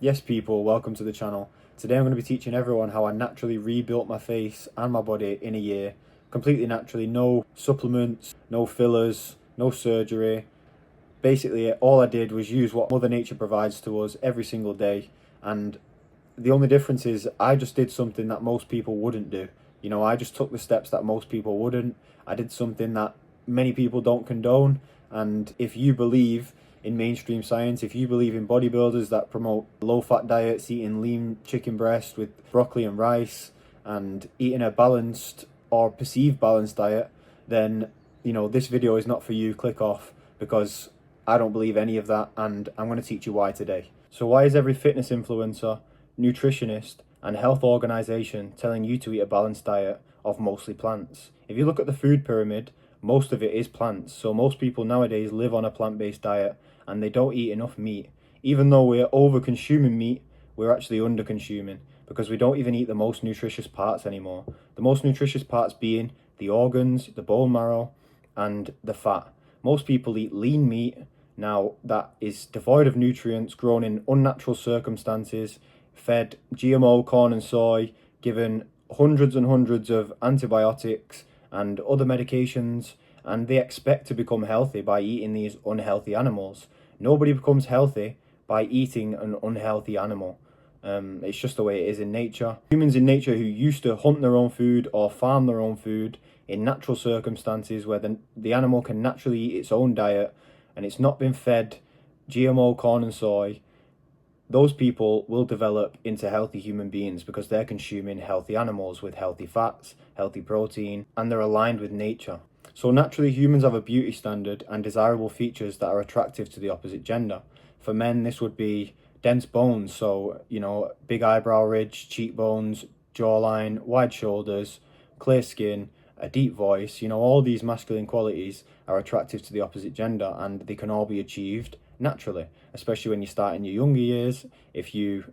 Yes people, welcome to the channel. Today I'm going to be teaching everyone how I naturally rebuilt my face and my body in a year. Completely naturally, no supplements, no fillers, no surgery. Basically all I did was use what Mother Nature provides to us every single day, and the only difference is I just did something that most people wouldn't do. I just took the steps that most people wouldn't. I did something that many people don't condone. And if you believe in mainstream science, if you believe in bodybuilders that promote low-fat diets, eating lean chicken breast with broccoli and rice, and eating a balanced or perceived balanced diet, then this video is not for you. Click off, because I don't believe any of that, and I'm going to teach you why today. So why is every fitness influencer, nutritionist and health organization telling you to eat a balanced diet of mostly plants? If you look at the food pyramid, most of it is plants. So most people nowadays live on a plant-based diet and they don't eat enough meat. Even though we're over consuming meat, we're actually under consuming, because we don't even eat the most nutritious parts anymore. The most nutritious parts being the organs, the bone marrow and the fat. Most people eat lean meat now that is devoid of nutrients, grown in unnatural circumstances, fed GMO corn and soy, given hundreds and hundreds of antibiotics and other medications, and they expect to become healthy by eating these unhealthy animals. Nobody becomes healthy by eating an unhealthy animal. It's just the way it is in nature. Humans in nature who used to hunt their own food or farm their own food in natural circumstances where the animal can naturally eat its own diet and it's not been fed GMO corn and soy, those people will develop into healthy human beings because they're consuming healthy animals with healthy fats, healthy protein, and they're aligned with nature. So naturally, humans have a beauty standard and desirable features that are attractive to the opposite gender. For men, this would be dense bones, so big eyebrow ridge, cheekbones, jawline, wide shoulders, clear skin, a deep voice. All these masculine qualities are attractive to the opposite gender, and they can all be achieved naturally, especially when you start in your younger years. If you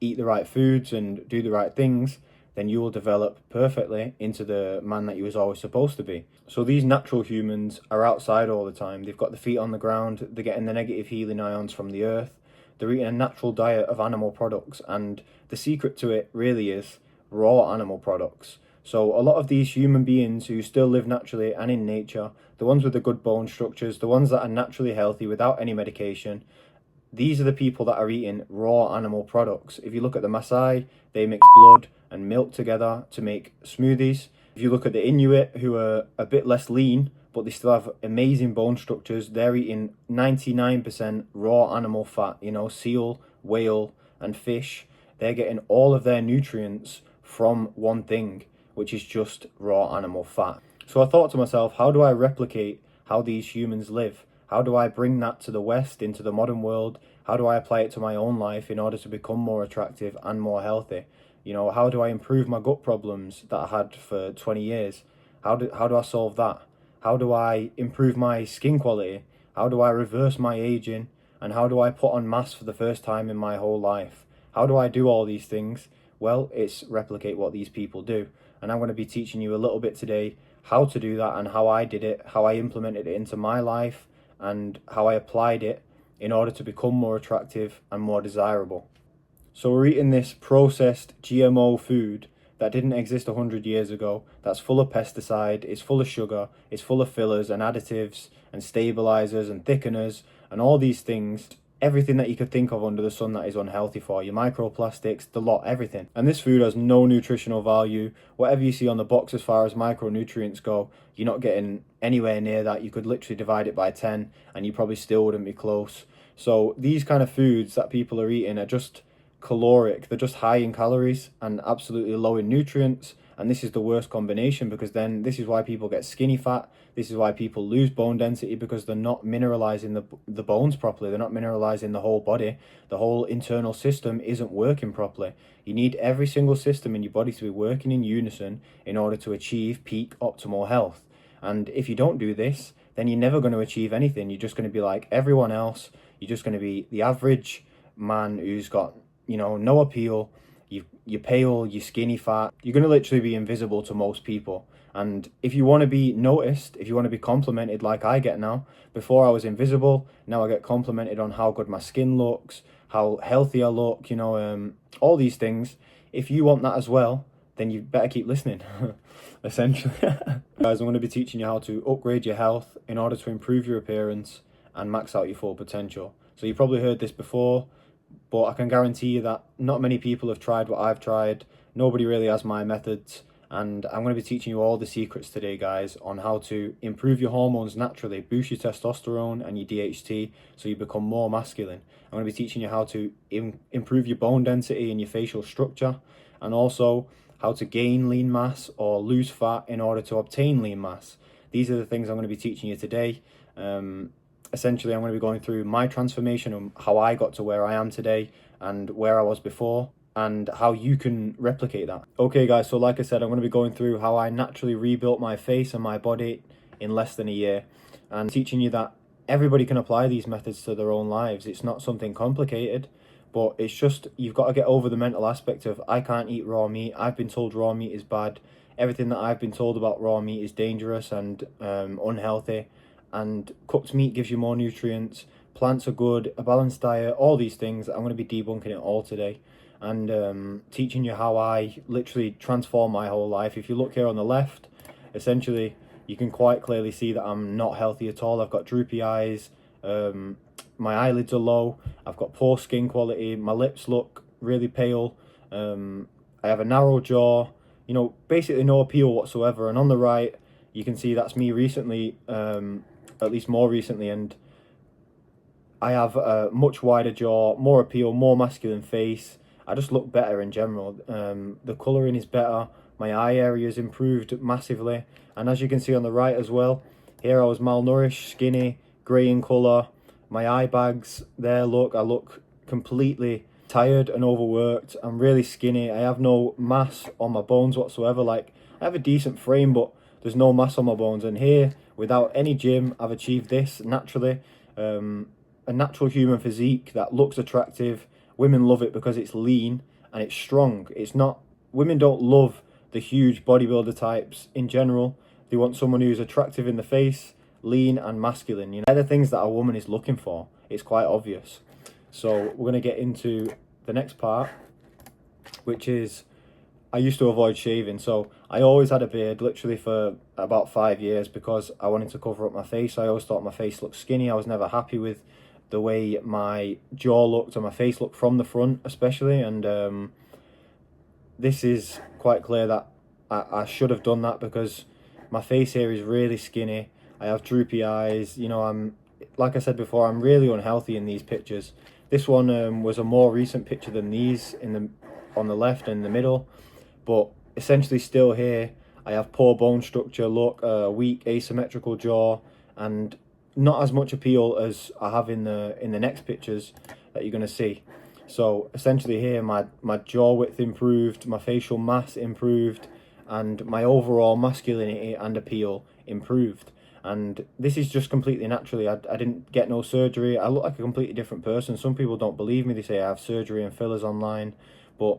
eat the right foods and do the right things, then you will develop perfectly into the man that you was always supposed to be. So these natural humans are outside all the time. They've got the feet on the ground, they're getting the negative healing ions from the earth, they're eating a natural diet of animal products, and the secret to it really is raw animal products. So a lot of these human beings who still live naturally and in nature, the ones with the good bone structures, the ones that are naturally healthy without any medication, these are the people that are eating raw animal products. If you look at the Maasai, they mix blood and milk together to make smoothies. If you look at the Inuit, who are a bit less lean, but they still have amazing bone structures, they're eating 99% raw animal fat, seal, whale and fish. They're getting all of their nutrients from one thing, which is just raw animal fat. So I thought to myself, how do I replicate how these humans live? How do I bring that to the West, into the modern world? How do I apply it to my own life in order to become more attractive and more healthy? How do I improve my gut problems that I had for 20 years? How do I solve that? How do I improve my skin quality? How do I reverse my aging? And how do I put on mass for the first time in my whole life? How do I do all these things? Well, it's replicate what these people do. And I'm going to be teaching you a little bit today how to do that and how I did it, how I implemented it into my life, and how I applied it in order to become more attractive and more desirable. So we're eating this processed GMO food that didn't exist 100 years ago, that's full of pesticide, it's full of sugar, it's full of fillers and additives and stabilizers and thickeners and all these things. Everything that you could think of under the sun that is unhealthy for you, microplastics, the lot, everything. And this food has no nutritional value. Whatever you see on the box as far as micronutrients go, you're not getting anywhere near that. You could literally divide it by 10 and you probably still wouldn't be close. So these kind of foods that people are eating are just caloric. They're just high in calories and absolutely low in nutrients. And this is the worst combination, because then this is why people get skinny fat. This is why people lose bone density, because they're not mineralizing the bones properly. They're not mineralizing the whole body. The whole internal system isn't working properly. You need every single system in your body to be working in unison in order to achieve peak optimal health. And if you don't do this, then you're never going to achieve anything. You're just going to be like everyone else. You're just going to be the average man who's got, no appeal. You're pale, you're skinny fat. You're going to literally be invisible to most people. And if you want to be noticed, if you want to be complimented like I get now, before I was invisible, now I get complimented on how good my skin looks, how healthy I look, you know, all these things. If you want that as well, then you better keep listening, essentially. Guys, I'm going to be teaching you how to upgrade your health in order to improve your appearance and max out your full potential. So you probably heard this before, but I can guarantee you that not many people have tried what I've tried. Nobody really has my methods, and I'm going to be teaching you all the secrets today, guys, on how to improve your hormones naturally, boost your testosterone and your DHT so you become more masculine. I'm going to be teaching you how to improve your bone density and your facial structure, and also how to gain lean mass or lose fat in order to obtain lean mass. These are the things I'm going to be teaching you today. Essentially, I'm going to be going through my transformation and how I got to where I am today and where I was before, and how you can replicate that. Okay guys, so like I said, I'm going to be going through how I naturally rebuilt my face and my body in less than a year, and teaching you that everybody can apply these methods to their own lives. It's not something complicated, but it's just, you've got to get over the mental aspect of, I can't eat raw meat, I've been told raw meat is bad, everything that I've been told about raw meat is dangerous and unhealthy, and cooked meat gives you more nutrients, plants are good, a balanced diet, all these things. I'm going to be debunking it all today, and teaching you how I literally transform my whole life. If you look here on the left, essentially you can quite clearly see that I'm not healthy at all. I've got droopy eyes, my eyelids are low, I've got poor skin quality, my lips look really pale, I have a narrow jaw, you know, basically no appeal whatsoever. And on the right you can see that's me recently, at least more recently, and I have a much wider jaw, more appeal, more masculine face. I just look better in general. The colouring is better, my eye area is improved massively, and as you can see on the right as well, here I was malnourished, skinny, grey in colour, my eye bags there, look, I look completely tired and overworked, I'm really skinny, I have no mass on my bones whatsoever. Like, I have a decent frame, but there's no mass on my bones, and here, without any gym, I've achieved this naturally. A natural human physique that looks attractive. Women love it because it's lean and it's strong. It's not, women don't love the huge bodybuilder types in general. They want someone who's attractive in the face, lean and masculine. You know, they're the things that a woman is looking for. It's quite obvious. So we're going to get into the next part, which is, I used to avoid shaving. So I always had a beard, literally for about 5 years, because I wanted to cover up my face. I always thought my face looked skinny. I was never happy with the way my jaw looked and my face looked from the front especially, and this is quite clear that I should have done that, because my face here is really skinny, I have droopy eyes, you know, I'm, like I said before, I'm really unhealthy in these pictures. This one was a more recent picture than these on the left and the middle, but essentially still here I have poor bone structure, look, weak asymmetrical jaw, and not as much appeal as I have in the next pictures that you're going to see. So essentially here my jaw width improved, my facial mass improved, and my overall masculinity and appeal improved. And this is just completely naturally. I didn't get no surgery. I look like a completely different person. Some people don't believe me. They say I have surgery and fillers online, but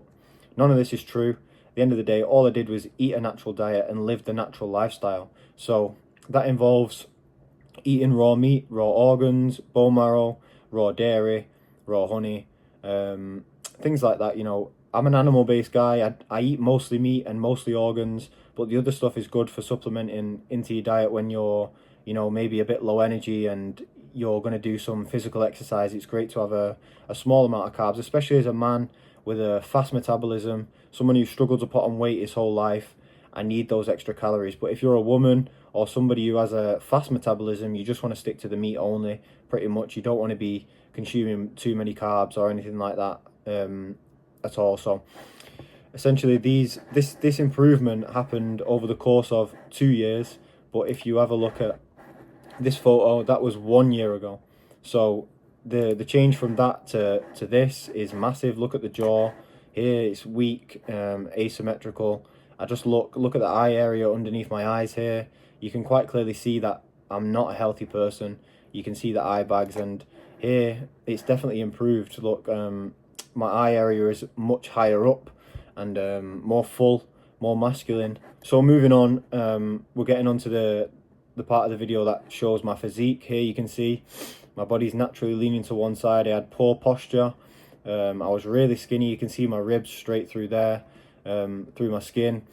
none of this is true. At the end of the day, all I did was eat a natural diet and live the natural lifestyle. So that involves eating raw meat, raw organs, bone marrow, raw dairy, raw honey, things like that. You know, I'm an animal-based guy. I eat mostly meat and mostly organs, but the other stuff is good for supplementing into your diet when you're, you know, maybe a bit low energy and you're going to do some physical exercise. It's great to have a small amount of carbs, especially as a man with a fast metabolism, someone who struggled to put on weight his whole life. I need those extra calories. But if you're a woman or somebody who has a fast metabolism, you just want to stick to the meat only, pretty much. You don't want to be consuming too many carbs or anything like that at all. So essentially this improvement happened over the course of 2 years. But if you have a look at this photo, that was 1 year ago. So the change from that to this is massive. Look at the jaw here, it's weak, asymmetrical. I just look at the eye area underneath my eyes here. You can quite clearly see that I'm not a healthy person. You can see the eye bags, and here it's definitely improved. Look, my eye area is much higher up and more full, more masculine. So moving on, we're getting onto the part of the video that shows my physique. Here you can see my body's naturally leaning to one side. I had poor posture, I was really skinny. You can see my ribs straight through there, through my skin.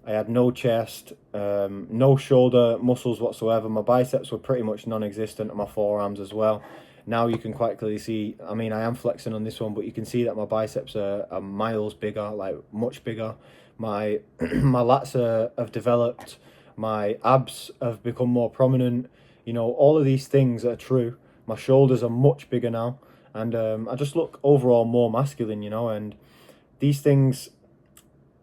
I had no chest, no shoulder muscles whatsoever. My biceps were pretty much non-existent, and my forearms as well. Now you can quite clearly see, I mean, I am flexing on this one, but you can see that my biceps are miles bigger, like much bigger. My my lats have developed. My abs have become more prominent. You know, all of these things are true. My shoulders are much bigger now, and I just look overall more masculine, you know, and these things,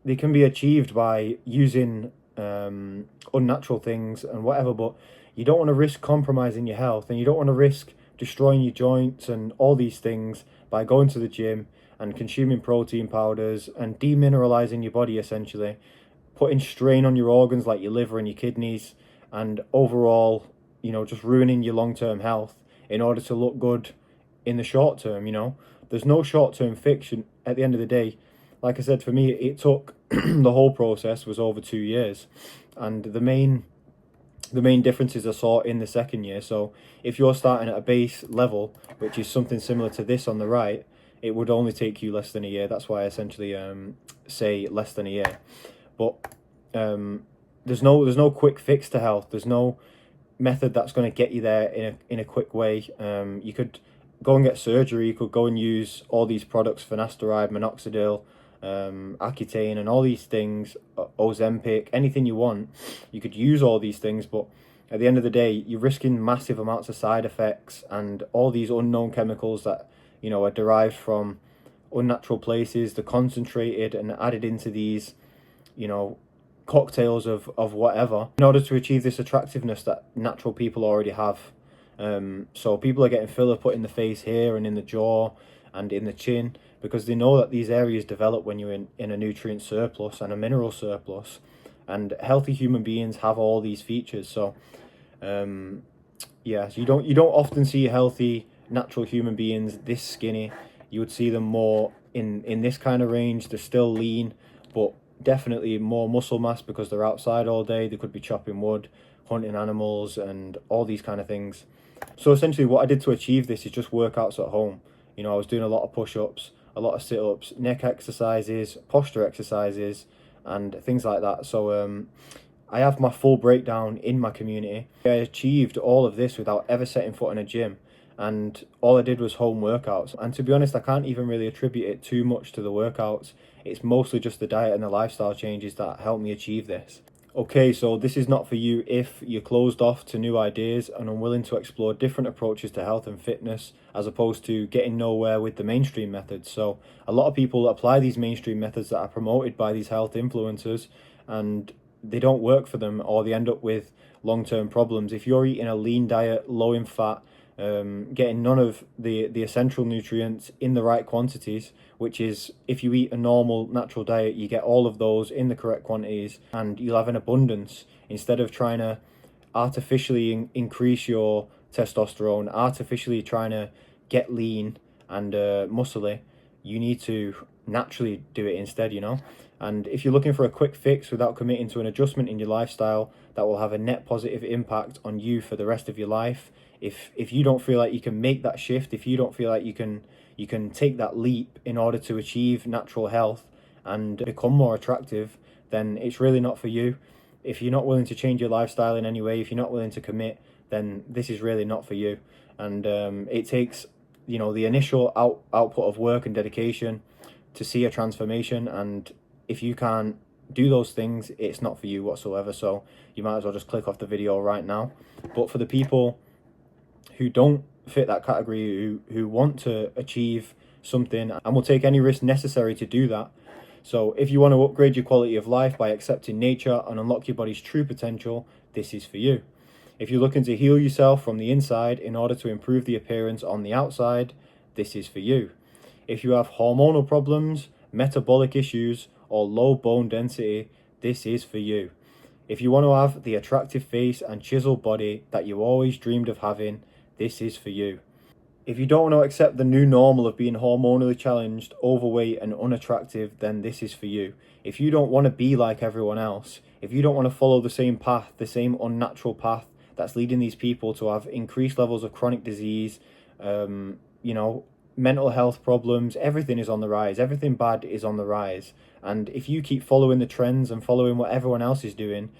they can be achieved by using unnatural things and whatever, but you don't want to risk compromising your health, and you don't want to risk destroying your joints and all these things by going to the gym and consuming protein powders and demineralizing your body, essentially putting strain on your organs like your liver and your kidneys, and overall, you know, just ruining your long-term health in order to look good in the short term. You know, there's no short-term fix at the end of the day. Like I said, for me, it took the whole process was over 2 years, and the main differences I saw in the second year. So if you're starting at a base level, which is something similar to this on the right, it would only take you less than a year. That's why I essentially say less than a year. But there's no quick fix to health. There's no method that's going to get you there in a quick way. You could go and get surgery. You could go and use all these products, finasteride, minoxidil, Accutane, and all these things, Ozempic, anything you want. You could use all these things, but at the end of the day, you're risking massive amounts of side effects and all these unknown chemicals that, you know, are derived from unnatural places. They're concentrated and added into these, you know, cocktails of whatever in order to achieve this attractiveness that natural people already have. So people are getting filler put in the face here and in the jaw and in the chin, because they know that these areas develop when you're in a nutrient surplus and a mineral surplus, and healthy human beings have all these features. So yeah, so you don't often see healthy natural human beings this skinny. You would see them more in this kind of range. They're still lean, but definitely more muscle mass because they're outside all day. They could be chopping wood, hunting animals, and all these kind of things. So essentially what I did to achieve this is just workouts at home. You know, I was doing a lot of push-ups, a lot of sit-ups, neck exercises, posture exercises, and things like that. So I have my full breakdown in my community. I achieved all of this without ever setting foot in a gym, and all I did was home workouts. And to be honest, I can't even really attribute it too much to the workouts. It's mostly just the diet and the lifestyle changes that helped me achieve this. Okay, so this is not for you if you're closed off to new ideas and unwilling to explore different approaches to health and fitness, as opposed to getting nowhere with the mainstream methods. So a lot of people apply these mainstream methods that are promoted by these health influencers, and they don't work for them, or they end up with long-term problems. If you're eating a lean diet, low in fat, getting none of the essential nutrients in the right quantities, which is, if you eat a normal natural diet, you get all of those in the correct quantities and you'll have an abundance, instead of trying to artificially increase your testosterone, artificially trying to get lean and muscly. You need to naturally do it instead, you know. And if you're looking for a quick fix without committing to an adjustment in your lifestyle that will have a net positive impact on you for the rest of your life, if you don't feel like you can make that shift, if you don't feel like you can take that leap in order to achieve natural health and become more attractive, then it's really not for you. If you're not willing to change your lifestyle in any way, if you're not willing to commit, then this is really not for you. And it takes, you know, the initial output of work and dedication to see a transformation, and if you can't do those things, it's not for you whatsoever. So you might as well just click off the video right now. But for the people who don't fit that category, who want to achieve something and will take any risk necessary to do that. So if you want to upgrade your quality of life by accepting nature and unlock your body's true potential, this is for you. If you're looking to heal yourself from the inside in order to improve the appearance on the outside, this is for you. If you have hormonal problems, metabolic issues, or low bone density, this is for you. If you want to have the attractive face and chiseled body that you always dreamed of having, this is for you. If you don't want to accept the new normal of being hormonally challenged, overweight, and unattractive, then this is for you. If you don't want to be like everyone else, if you don't want to follow the same path, the same unnatural path that's leading these people to have increased levels of chronic disease, you know, mental health problems, everything is on the rise. Everything bad is on the rise. And if you keep following the trends and following what everyone else is doing,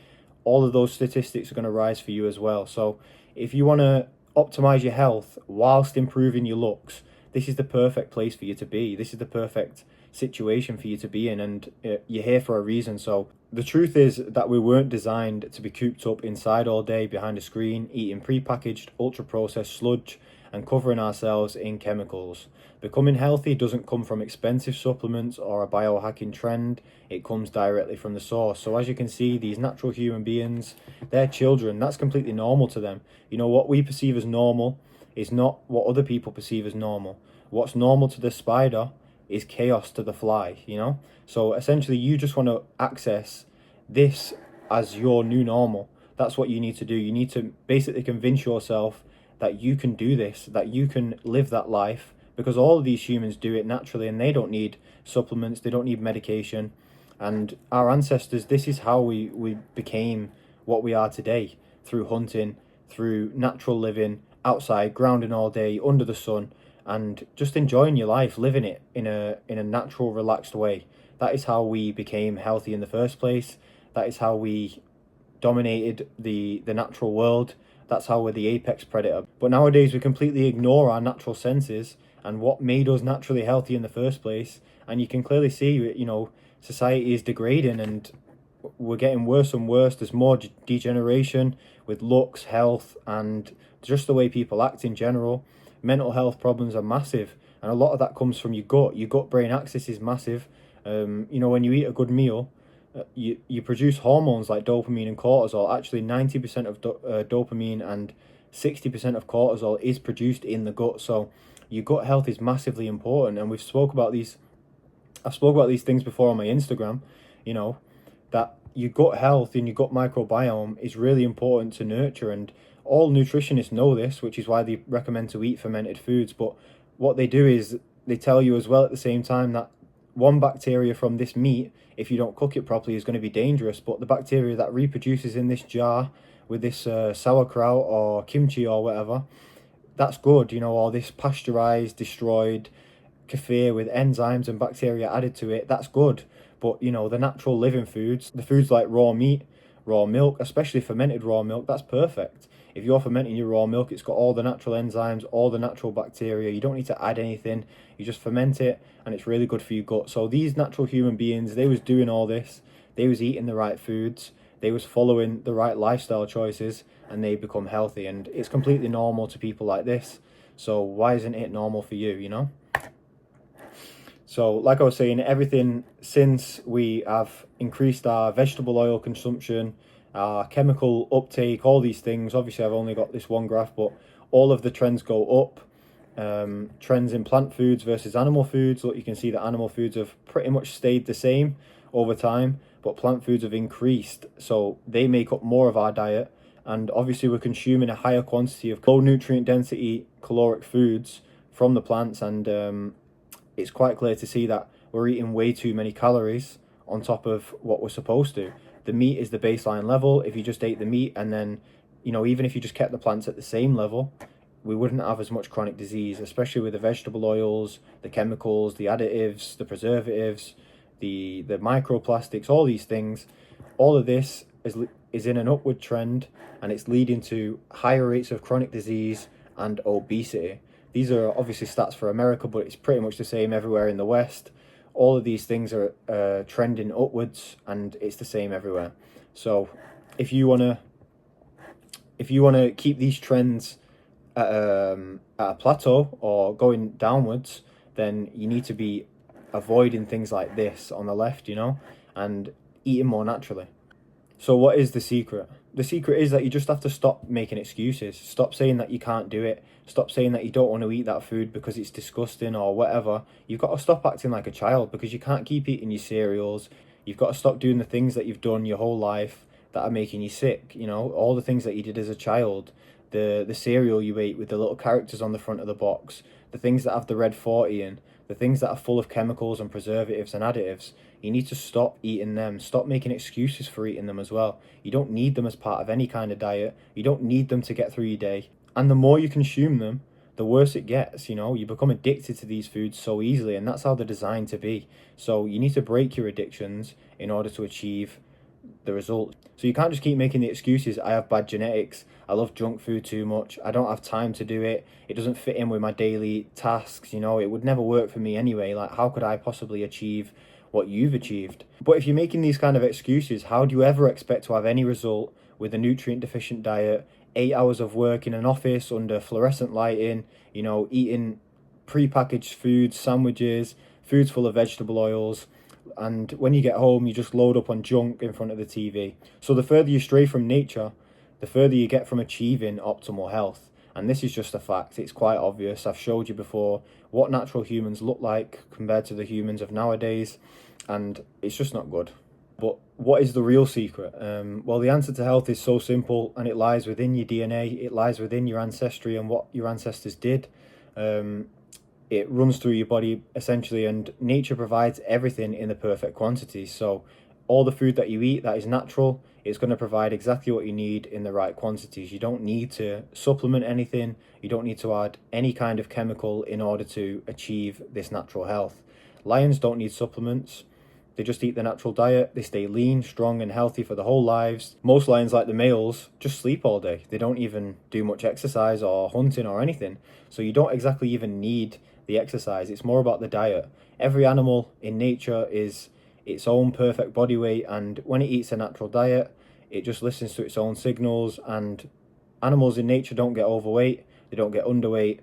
all of those statistics are going to rise for you as well. So if you want to optimize your health whilst improving your looks, this is the perfect place for you to be. This is the perfect situation for you to be in, and you're here for a reason. So the truth is that we weren't designed to be cooped up inside all day behind a screen, eating pre-packaged, ultra-processed sludge and covering ourselves in chemicals. Becoming healthy doesn't come from expensive supplements or a biohacking trend, it comes directly from the source. So as you can see, these natural human beings, they're children, that's completely normal to them. You know, what we perceive as normal is not what other people perceive as normal. What's normal to the spider is chaos to the fly, you know? So essentially you just want to access this as your new normal. That's what you need to do. You need to basically convince yourself that you can do this, that you can live that life, because all of these humans do it naturally and they don't need supplements, they don't need medication. And our ancestors, this is how we became what we are today, through hunting, through natural living, outside, grounding all day, under the sun, and just enjoying your life, living it in a natural, relaxed way. That is how we became healthy in the first place. That is how we dominated the natural world. That's how we're the apex predator. But nowadays we completely ignore our natural senses and what made us naturally healthy in the first place. And you can clearly see, you know, society is degrading and we're getting worse and worse. There's more degeneration with looks, health, and just the way people act in general. Mental health problems are massive, and a lot of that comes from your gut. Your gut-brain axis is massive. You know, when you eat a good meal, you produce hormones like dopamine and cortisol. Actually, 90% of dopamine and 60% of cortisol is produced in the gut. So your gut health is massively important, and I've spoke about these things before on my Instagram. You know, that your gut health and your gut microbiome is really important to nurture, and all nutritionists know this, which is why they recommend to eat fermented foods. But what they do is they tell you as well at the same time that one bacteria from this meat, if you don't cook it properly, is going to be dangerous. But the bacteria that reproduces in this jar with this sauerkraut or kimchi or whatever, that's good, you know, or this pasteurized, destroyed kefir with enzymes and bacteria added to it, that's good. But, you know, the natural living foods, the foods like raw meat, raw milk, especially fermented raw milk, that's perfect. If you're fermenting your raw milk, it's got all the natural enzymes, all the natural bacteria. You don't need to add anything. You just ferment it, and it's really good for your gut. So these natural human beings, they was doing all this. They was eating the right foods. They was following the right lifestyle choices, and they become healthy. And it's completely normal to people like this. So why isn't it normal for you, you know? So like I was saying, everything since we have increased our vegetable oil consumption, chemical uptake, all these things. Obviously, I've only got this one graph, but all of the trends go up. Trends in plant foods versus animal foods. Look, you can see that animal foods have pretty much stayed the same over time, but plant foods have increased. So they make up more of our diet. And obviously, we're consuming a higher quantity of low nutrient density caloric foods from the plants. And it's quite clear to see that we're eating way too many calories on top of what we're supposed to. The meat is the baseline level. If you just ate the meat and then, you know, even if you just kept the plants at the same level, we wouldn't have as much chronic disease, especially with the vegetable oils, the chemicals, the additives, the preservatives, the microplastics, all these things. All of this is in an upward trend, and it's leading to higher rates of chronic disease and obesity. These are obviously stats for America, but it's pretty much the same everywhere in the West. All of these things are trending upwards, and it's the same everywhere. So if you wanna keep these trends at a plateau or going downwards, then you need to be avoiding things like this on the left, you know, and eating more naturally. So what is the secret? The secret is that you just have to stop making excuses. Stop saying that you can't do it. Stop saying that you don't want to eat that food because it's disgusting or whatever. You've got to stop acting like a child, because you can't keep eating your cereals. You've got to stop doing the things that you've done your whole life that are making you sick, you know, all the things that you did as a child. The cereal you ate with the little characters on the front of the box, the things that have the red 40 in, the things that are full of chemicals and preservatives and additives. You need to stop eating them. Stop making excuses for eating them as well. You don't need them as part of any kind of diet. You don't need them to get through your day. And the more you consume them, the worse it gets. You become addicted to these foods so easily, and that's how they're designed to be. So you need to break your addictions in order to achieve the result. So you can't just keep making the excuses, I have bad genetics, I love junk food too much, I don't have time to do it, it doesn't fit in with my daily tasks, it would never work for me anyway. Like, how could I possibly achieve what you've achieved? But if you're making these kind of excuses, how do you ever expect to have any result with a nutrient deficient diet, 8 hours of work in an office under fluorescent lighting, eating pre-packaged foods, sandwiches, foods full of vegetable oils, and when you get home you just load up on junk in front of the TV? So the further you stray from nature, the further you get from achieving optimal health. And this is just a fact, it's quite obvious. I've showed you before what natural humans look like compared to the humans of nowadays, and it's just not good. But what is the real secret? Well, the answer to health is so simple, and it lies within your DNA, it lies within your ancestry and what your ancestors did. It runs through your body essentially, and nature provides everything in the perfect quantity. So all the food that you eat that is natural, it's going to provide exactly what you need in the right quantities. You don't need to supplement anything, you don't need to add any kind of chemical in order to achieve this natural health. Lions don't need supplements, they just eat the natural diet, they stay lean, strong and healthy for their whole lives. Most lions, like the males, just sleep all day. They don't even do much exercise or hunting or anything. So you don't exactly even need the exercise, it's more about the diet. Every animal in nature is its own perfect body weight, and when it eats a natural diet, it just listens to its own signals. And animals in nature don't get overweight, they don't get underweight,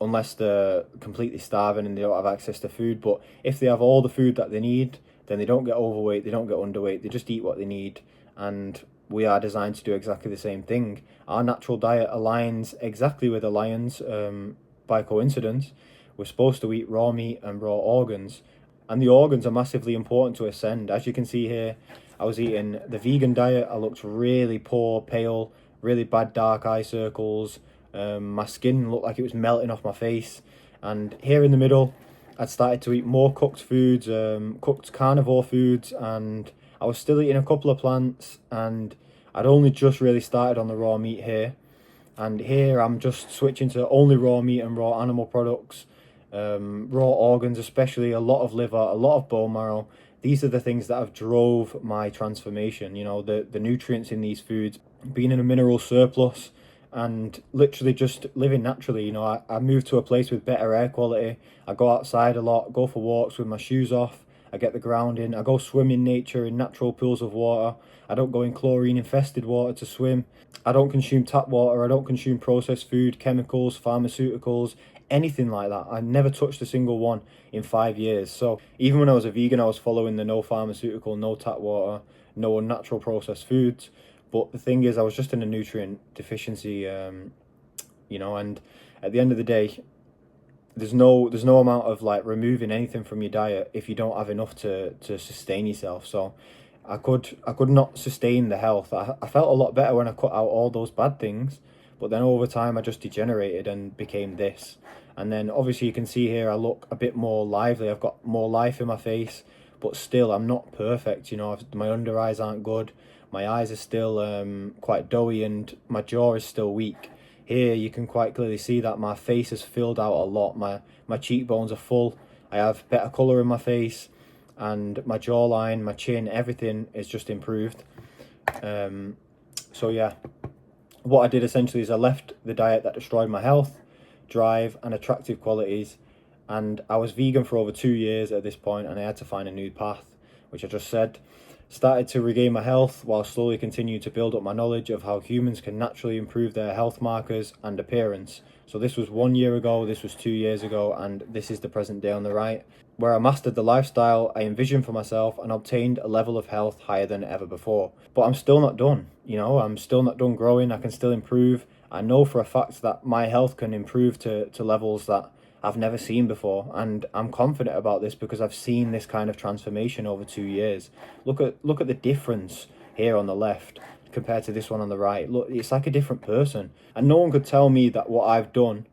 unless they're completely starving and they don't have access to food. But if they have all the food that they need, then they don't get overweight, they don't get underweight, they just eat what they need. And we are designed to do exactly the same thing. Our natural diet aligns exactly with the lions. By coincidence, we're supposed to eat raw meat and raw organs, and the organs are massively important to ascend. As you can see here, I was eating the vegan diet, I looked really poor, pale, really bad dark eye circles, my skin looked like it was melting off my face. And here in the middle, I'd started to eat more cooked foods, cooked carnivore foods, and I was still eating a couple of plants, and I'd only just really started on the raw meat here. And here I'm just switching to only raw meat and raw animal products, raw organs, especially a lot of liver, a lot of bone marrow. These are the things that have drove my transformation, the nutrients in these foods, being in a mineral surplus, and literally just living naturally. I moved to a place with better air quality, I go outside a lot, go for walks with my shoes off, I get the ground in, I go swim in nature in natural pools of water, I don't go in chlorine infested water to swim, I don't consume tap water, I don't consume processed food, chemicals, pharmaceuticals, anything like that. I never touched a single one in 5 years. So even when I was a vegan, I was following the no pharmaceutical, no tap water, no unnatural processed foods. But the thing is, I was just in a nutrient deficiency, and at the end of the day, there's no amount of like removing anything from your diet if you don't have enough to sustain yourself. So I could not sustain the health. I felt a lot better when I cut out all those bad things, but then over time I just degenerated and became this. And then obviously you can see here I look a bit more lively, I've got more life in my face, but still I'm not perfect. My under eyes aren't good, my eyes are still quite doughy, and my jaw is still weak. Here you can quite clearly see that my face has filled out a lot, my cheekbones are full, I have better colour in my face, and my jawline, my chin, everything is just improved. So yeah, what I did essentially is I left the diet that destroyed my health, drive and attractive qualities, and I was vegan for over 2 years at this point, and I had to find a new path, which I just said. Started to regain my health while slowly continuing to build up my knowledge of how humans can naturally improve their health markers and appearance. So this was 1 year ago, this was 2 years ago, and this is the present day on the right, where I mastered the lifestyle I envisioned for myself and obtained a level of health higher than ever before. But I'm still not done, I'm still not done growing, I can still improve. I know for a fact that my health can improve to levels that I've never seen before, and I'm confident about this because I've seen this kind of transformation over 2 years. Look at the difference here on the left compared to this one on the right. Look, it's like a different person, and no one could tell me that what I've done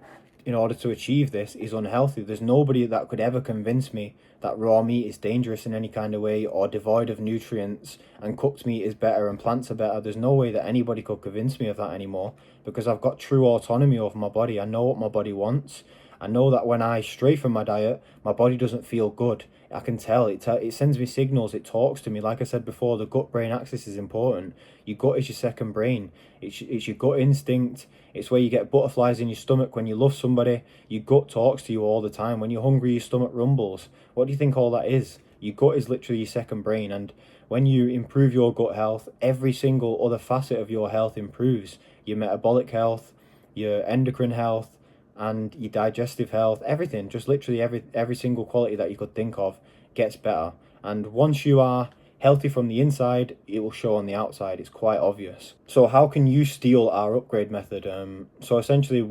in order to achieve this is unhealthy. There's nobody that could ever convince me that raw meat is dangerous in any kind of way, or devoid of nutrients, and cooked meat is better and plants are better. There's no way that anybody could convince me of that anymore, because I've got true autonomy over my body. I know what my body wants. I know that when I stray from my diet, my body doesn't feel good. I can tell. It sends me signals. It talks to me. Like I said before, the gut-brain axis is important. Your gut is your second brain. It's your gut instinct. It's where you get butterflies in your stomach when you love somebody. Your gut talks to you all the time. When you're hungry, your stomach rumbles. What do you think all that is? Your gut is literally your second brain. And when you improve your gut health, every single other facet of your health improves. Your metabolic health, your endocrine health, and your digestive health, everything, just literally every single quality that you could think of gets better. And once you are healthy from the inside, it will show on the outside. It's quite obvious. So how can you steal our upgrade method? So essentially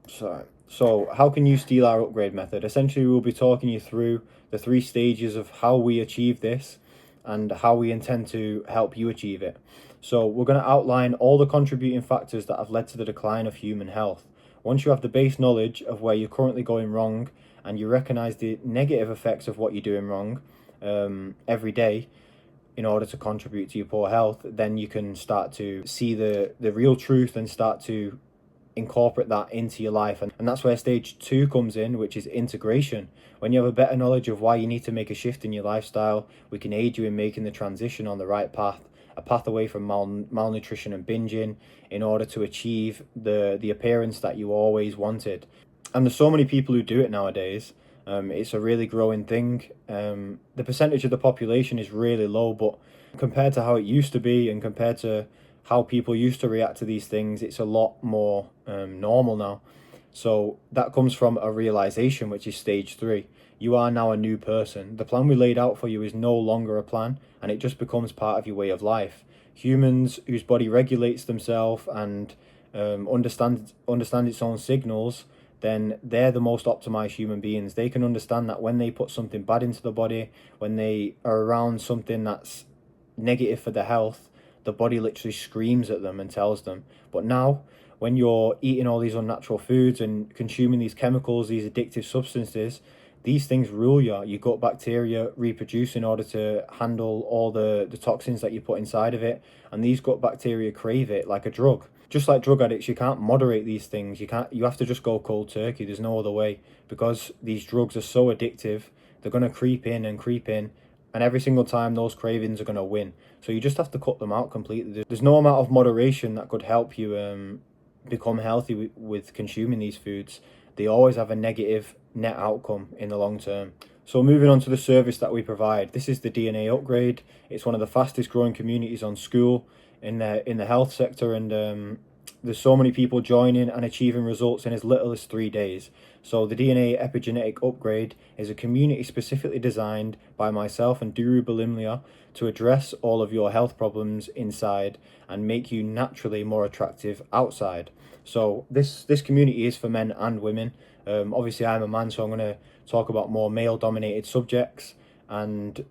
So how can you steal our upgrade method? Essentially, we'll be talking you through the 3 stages of how we achieve this and how we intend to help you achieve it. So we're going to outline all the contributing factors that have led to the decline of human health. Once you have the base knowledge of where you're currently going wrong, and you recognize the negative effects of what you're doing wrong every day in order to contribute to your poor health, then you can start to see the real truth and start to incorporate that into your life. And that's where stage 2 comes in, which is integration. When you have a better knowledge of why you need to make a shift in your lifestyle, we can aid you in making the transition on the right path, a path away from malnutrition and binging, in order to achieve the appearance that you always wanted. And there's so many people who do it nowadays. It's a really growing thing. The percentage of the population is really low, but compared to how it used to be and compared to how people used to react to these things, it's a lot more normal now. So that comes from a realization, which is stage 3. You are now a new person. The plan we laid out for you is no longer a plan, and it just becomes part of your way of life. Humans whose body regulates themselves and understand its own signals, then they're the most optimized human beings. They can understand that when they put something bad into the body, when they are around something that's negative for their health, the body literally screams at them and tells them. But now, when you're eating all these unnatural foods and consuming these chemicals, these addictive substances, these things rule you. Your gut bacteria reproduce in order to handle all the toxins that you put inside of it, and these gut bacteria crave it like a drug. Just like drug addicts, you can't moderate these things. You have to just go cold turkey. There's no other way, because these drugs are so addictive. They're going to creep in, and every single time those cravings are going to win. So you just have to cut them out completely. There's no amount of moderation that could help you become healthy with consuming these foods. They always have a negative net outcome in the long term. So moving on to the service that we provide. This is the DNA Upgrade. It's one of the fastest growing communities on School in the health sector, and there's so many people joining and achieving results in as little as 3 days. So the DNA Epigenetic Upgrade is a community specifically designed by myself and Duru Balimlia to address all of your health problems inside and make you naturally more attractive outside. So this community is for men and women. Obviously I'm a man, so I'm going to talk about more male dominated subjects, and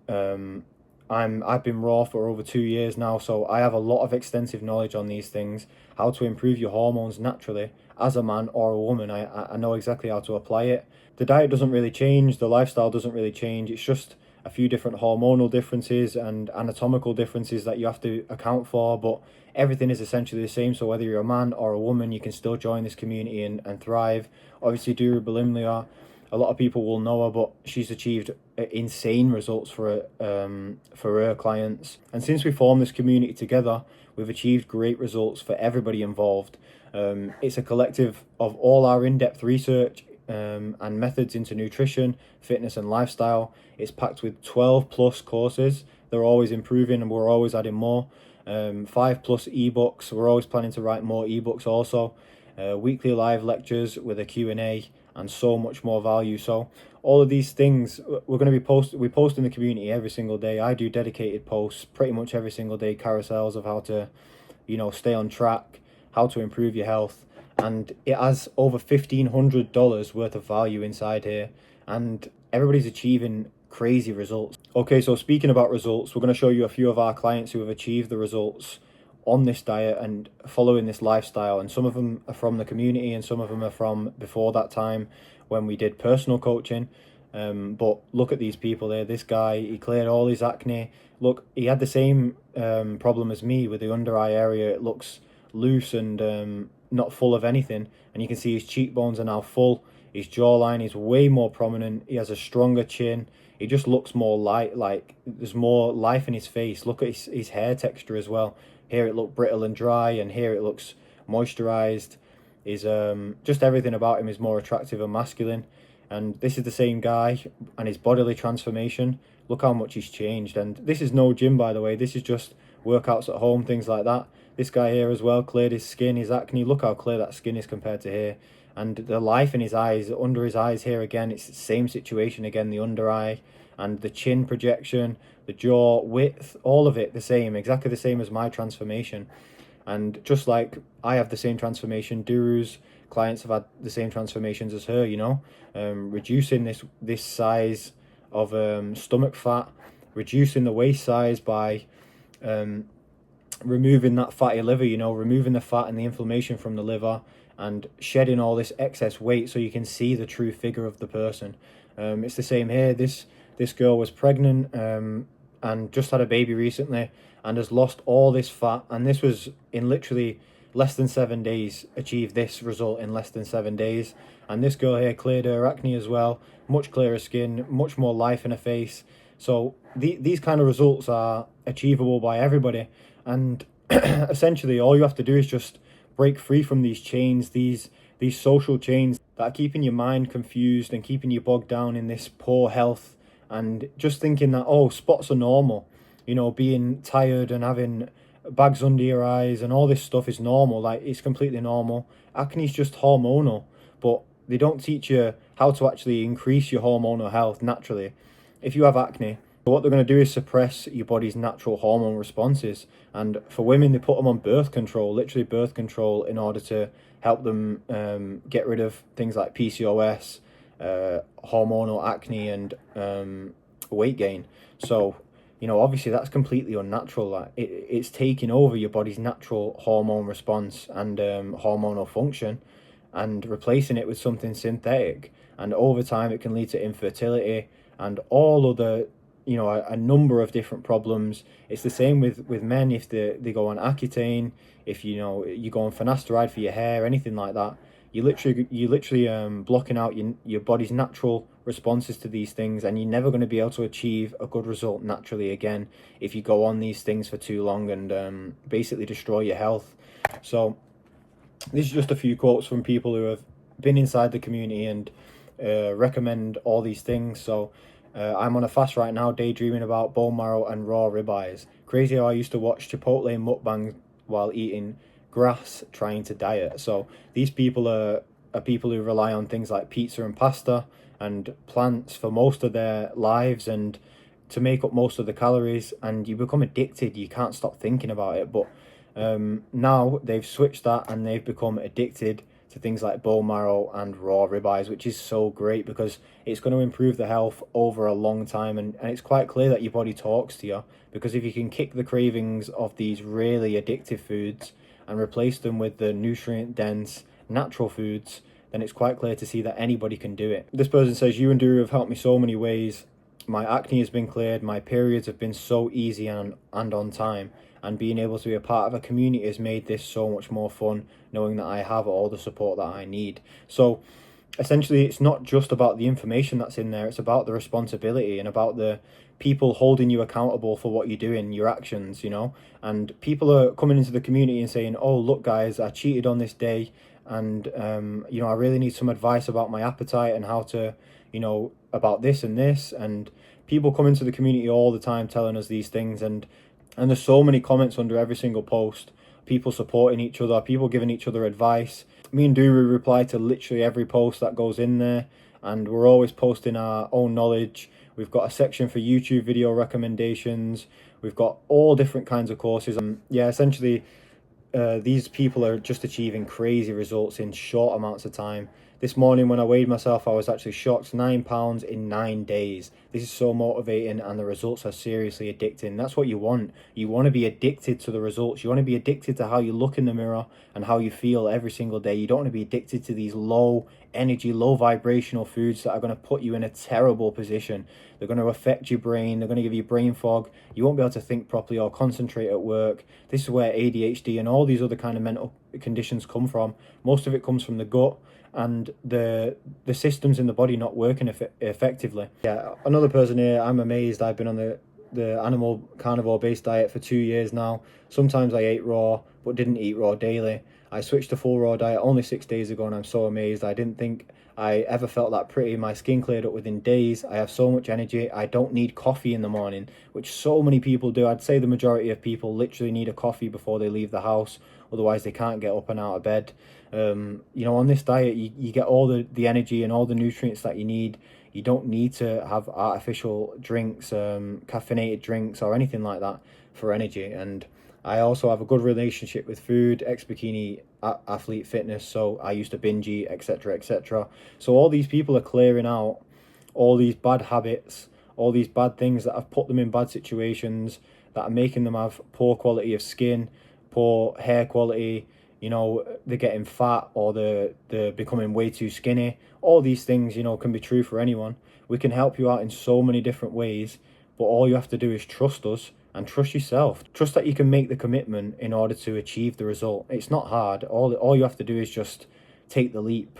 I've been raw for over 2 years now, so I have a lot of extensive knowledge on these things, how to improve your hormones naturally as a man or a woman. I know exactly how to apply it. The diet doesn't really change, the lifestyle doesn't really change, it's just a few different hormonal differences and anatomical differences that you have to account for, but everything is essentially the same. So whether you're a man or a woman, you can still join this community and thrive. Obviously Duru Balimlia, a lot of people will know her, but she's achieved insane results for her clients. And since we formed this community together, we've achieved great results for everybody involved. It's a collective of all our in-depth research and methods into nutrition, fitness and lifestyle. It's packed with 12 plus courses. They're always improving and we're always adding more. 5+ ebooks. We're always planning to write more ebooks also. Weekly live lectures with a Q&A and so much more value. So all of these things we're going to be we post in the community every single day. I do dedicated posts pretty much every single day, carousels of how to stay on track, how to improve your health, and it has over $1,500 worth of value inside here, and everybody's achieving crazy results. Okay, so speaking about results, we're going to show you a few of our clients who have achieved the results on this diet and following this lifestyle, and some of them are from the community and some of them are from before that time when we did personal coaching. But look at these people there. This guy, he cleared all his acne. Look, he had the same problem as me with the under eye area. It looks loose and not full of anything, and you can see his cheekbones are now full. His jawline is way more prominent. He has a stronger chin. He just looks more light, like there's more life in his face. Look at his hair texture as well. Here it looked brittle and dry, and here it looks moisturized. His just everything about him is more attractive and masculine. And this is the same guy, and his bodily transformation. Look how much he's changed. And this is no gym, by the way. This is just workouts at home, things like that. This guy here as well cleared his skin, his acne. Look how clear that skin is compared to here. And the life in his eyes, under his eyes here again, it's the same situation again, the under eye and the chin projection, the jaw width, all of it the same, exactly the same as my transformation. And just like I have the same transformation, Duru's clients have had the same transformations as her, you know, reducing this size of stomach fat, reducing the waist size by removing that fatty liver, you know, removing the fat and the inflammation from the liver, and shedding all this excess weight so you can see the true figure of the person. It's the same here. This girl was pregnant and just had a baby recently and has lost all this fat, and this was in literally less than 7 days, achieved this result in less than 7 days. And this girl here cleared her acne as well, much clearer skin, much more life in her face. So these kind of results are achievable by everybody, and essentially all you have to do is just break free from these chains, these social chains that are keeping your mind confused and keeping you bogged down in this poor health, and just thinking that, oh, spots are normal, you know, being tired and having bags under your eyes and all this stuff is normal. Like, it's completely normal. Acne is just hormonal, but they don't teach you how to actually increase your hormonal health naturally. If you have acne, what they're going to do is suppress your body's natural hormone responses. And for women, they put them on birth control, literally birth control, in order to help them get rid of things like PCOS, hormonal acne, and weight gain. So, you know, obviously that's completely unnatural. Like, it's taking over your body's natural hormone response and hormonal function and replacing it with something synthetic. And over time, it can lead to infertility and all other, you know, a number of different problems. It's the same with men. If they go on Accutane, if you know you go on finasteride for your hair, anything like that, you literally blocking out your body's natural responses to these things, and you're never going to be able to achieve a good result naturally again if you go on these things for too long and basically destroy your health. So this is just a few quotes from people who have been inside the community and recommend all these things. So I'm on a fast right now, daydreaming about bone marrow and raw ribeyes. Crazy how I used to watch Chipotle mukbang while eating grass, trying to diet. So these people are people who rely on things like pizza and pasta and plants for most of their lives and to make up most of the calories, and you become addicted. You can't stop thinking about it. But now they've switched that and they've become addicted to things like bone marrow and raw ribeyes, which is so great because it's going to improve the health over a long time. And it's quite clear that your body talks to you, because if you can kick the cravings of these really addictive foods and replace them with the nutrient dense natural foods, then it's quite clear to see that anybody can do it. This person says, you and Duru have helped me so many ways. My acne has been cleared, my periods have been so easy and on time, and being able to be a part of a community has made this so much more fun, knowing that I have all the support that I need. So essentially, it's not just about the information that's in there, it's about the responsibility and about the people holding you accountable for what you're doing, your actions, you know. And people are coming into the community and saying, oh, look guys, I cheated on this day, and you know, I really need some advice about my appetite and how to, you know, about this and this. And people come into the community all the time telling us these things, and there's so many comments under every single post, people supporting each other, people giving each other advice. Me and Duru reply to literally every post that goes in there, and we're always posting our own knowledge. We've got a section for YouTube video recommendations. We've got all different kinds of courses. Yeah, essentially, these people are just achieving crazy results in short amounts of time. This morning when I weighed myself, I was actually shocked. 9 pounds in 9 days. This is so motivating, and the results are seriously addicting. That's what you want. You want to be addicted to the results. You want to be addicted to how you look in the mirror and how you feel every single day. You don't want to be addicted to these low energy, low vibrational foods that are going to put you in a terrible position. They're going to affect your brain. They're going to give you brain fog. You won't be able to think properly or concentrate at work. This is where ADHD and all these other kind of mental conditions come from. Most of it comes from the gut and the systems in the body not working effectively. Yeah, another person here, I'm amazed. I've been on the animal carnivore based diet for 2 years now. Sometimes I ate raw but didn't eat raw daily. I switched to full raw diet only 6 days ago, and I'm so amazed. I didn't think I ever felt that pretty. My skin cleared up within days. I have so much energy. I don't need coffee in the morning, which so many people do. I'd say the majority of people literally need a coffee before they leave the house. Otherwise, they can't get up and out of bed. On this diet, you get all the energy and all the nutrients that you need. You don't need to have artificial drinks, caffeinated drinks or anything like that for energy. And I also have a good relationship with food, ex-bikini athlete fitness, so I used to binge eat, etc., etc. So all these people are clearing out all these bad habits, all these bad things that have put them in bad situations, that are making them have poor quality of skin, poor hair quality, they're getting fat, or they're becoming way too skinny. All these things, can be true for anyone. We can help you out in so many different ways, but all you have to do is trust us and trust yourself. Trust that you can make the commitment in order to achieve the result. It's not hard. All you have to do is just take the leap.